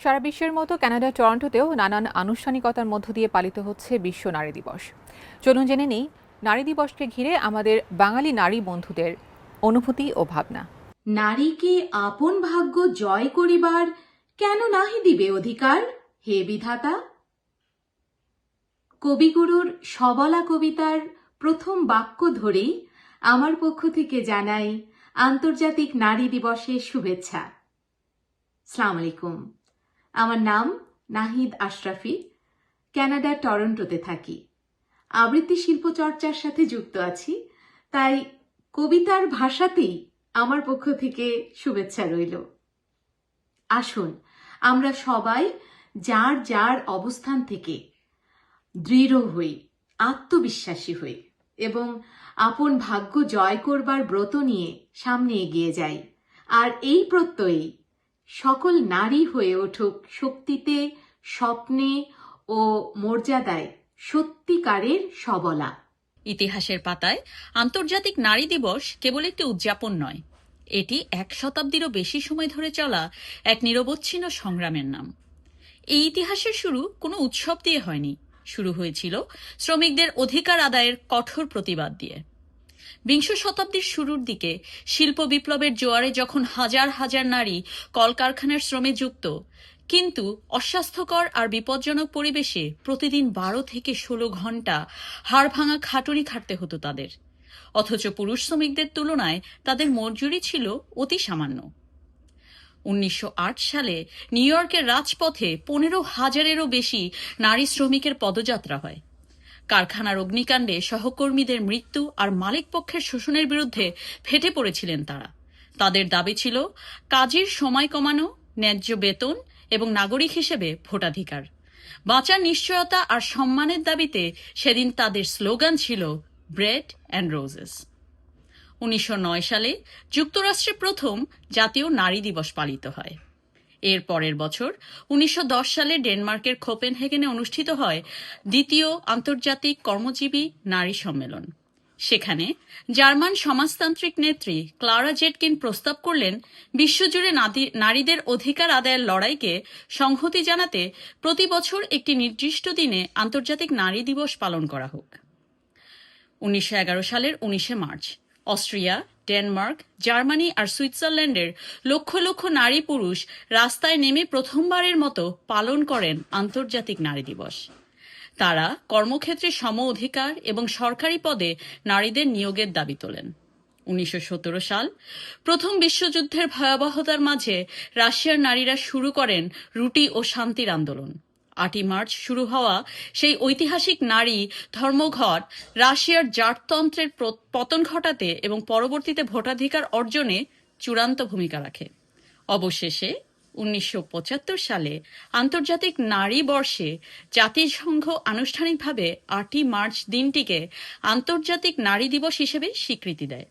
সারা বিশ্বের মতো কানাডার টরন্টোতেও নানান আনুষ্ঠানিকতার মধ্য দিয়ে পালিত হচ্ছে বিশ্ব নারী দিবস। চলুন জেনে নিই নারী দিবসকে ঘিরে আমাদের বাঙালি নারী বন্ধুদের অনুভূতি ও ভাবনা। নারীকে আপন ভাগ্য জয় করিবার কেন নাহি দিবে অধিকার, হে বিধাতা। কবিগুরুর সবলা কবিতার প্রথম বাক্য ধরেই আমার পক্ষ থেকে জানাই আন্তর্জাতিক নারী দিবসের শুভেচ্ছা। আসসালামু আলাইকুম। আমার নাম নাহিদ আশরাফি। কানাডার টরন্টোতে থাকি। আবৃত্তি শিল্প চর্চার সাথে যুক্ত আছি, তাই কবিতার ভাষাতেই আমার পক্ষ থেকে শুভেচ্ছা রইল। আসুন আমরা সবাই যার যার অবস্থান থেকে দৃঢ় হই, আত্মবিশ্বাসী হই এবং আপন ভাগ্য জয় করবার ব্রত নিয়ে সামনে এগিয়ে যাই। আর এই প্রত্যয়েই সকল নারী হয়ে উঠুক শক্তিতে, স্বপ্নে ও মর্যাদায় সত্যিকারের সবলা। ইতিহাসের পাতায় আন্তর্জাতিক নারী দিবস কেবল একটি উদযাপন নয়, এটি 1 শতাব্দীরও বেশি সময় ধরে চলা এক নিরবচ্ছিন্ন সংগ্রামের নাম। এই ইতিহাসের শুরু কোনো উৎসব দিয়ে হয়নি, শুরু হয়েছিল শ্রমিকদের অধিকার আদায়ের কঠোর প্রতিবাদ দিয়ে। বিংশ শতাব্দীর শুরুর দিকে শিল্প বিপ্লবের জোয়ারে যখন হাজার হাজার নারী কলকারখানার শ্রমে যুক্ত, কিন্তু অস্বাস্থ্যকর আর বিপজ্জনক পরিবেশে প্রতিদিন 12 থেকে 16 ঘন্টা হাড় ভাঙা খাটুনি খাটতে হতো তাদের, অথচ পুরুষ শ্রমিকদের তুলনায় তাদের মজুরি ছিল অতি সামান্য। 1908 সালে নিউ ইয়র্কের রাজপথে 15,000-এরও বেশি নারী শ্রমিকের পদযাত্রা হয়। কারখানার অগ্নিকাণ্ডে সহকর্মীদের মৃত্যু আর মালিক পক্ষের শোষণের বিরুদ্ধে ফেটে পড়েছিলেন তারা। তাদের দাবি ছিল কাজের সময় কমানো, ন্যায্য বেতন এবং নাগরিক হিসেবে ভোটাধিকার। বাঁচার নিশ্চয়তা আর সম্মানের দাবিতে সেদিন তাদের স্লোগান ছিল ব্রেড অ্যান্ড রোজেস। 1909 সালে যুক্তরাষ্ট্রে প্রথম জাতীয় নারী দিবস পালিত হয়। এর পরের বছর 1910 সালে ডেনমার্কের কোপেনহেগেনে অনুষ্ঠিত হয় দ্বিতীয় আন্তর্জাতিক কর্মজীবী নারী সম্মেলন। সেখানে জার্মান সমাজতান্ত্রিক নেত্রী ক্লারা জেটকিন প্রস্তাব করলেন বিশ্বজুড়ে নারীদের অধিকার আদায়ের লড়াইকে সংহতি জানাতে প্রতি বছর একটি নির্দিষ্ট দিনে আন্তর্জাতিক নারী দিবস পালন করা হোক। 1911 সালের 19 মার্চ অস্ট্রিয়া, ডেনমার্ক, জার্মানি আর সুইজারল্যান্ডের লক্ষ লক্ষ নারী পুরুষ রাস্তায় নেমে প্রথমবারের মতো পালন করেন আন্তর্জাতিক নারী দিবস। তারা কর্মক্ষেত্রে সম অধিকার এবং সরকারি পদে নারীদের নিয়োগের দাবি তোলেন। 1917 সাল প্রথম বিশ্বযুদ্ধের ভয়াবহতার মাঝে রাশিয়ার নারীরা শুরু করেন রুটি ও শান্তির আন্দোলন। 8 মার্চ শুরু হওয়া সেই ঐতিহাসিক নারী ধর্মঘট রাশিয়ার জারতন্ত্রের পতন ঘটাতে এবং পরবর্তীতে ভোটাধিকার অর্জনে চূড়ান্ত ভূমিকা রাখে। অবশেষে 1975 সালে আন্তর্জাতিক নারী বর্ষে জাতিসংঘ আনুষ্ঠানিকভাবে 8 মার্চ দিনটিকে আন্তর্জাতিক নারী দিবস হিসেবে স্বীকৃতি দেয়।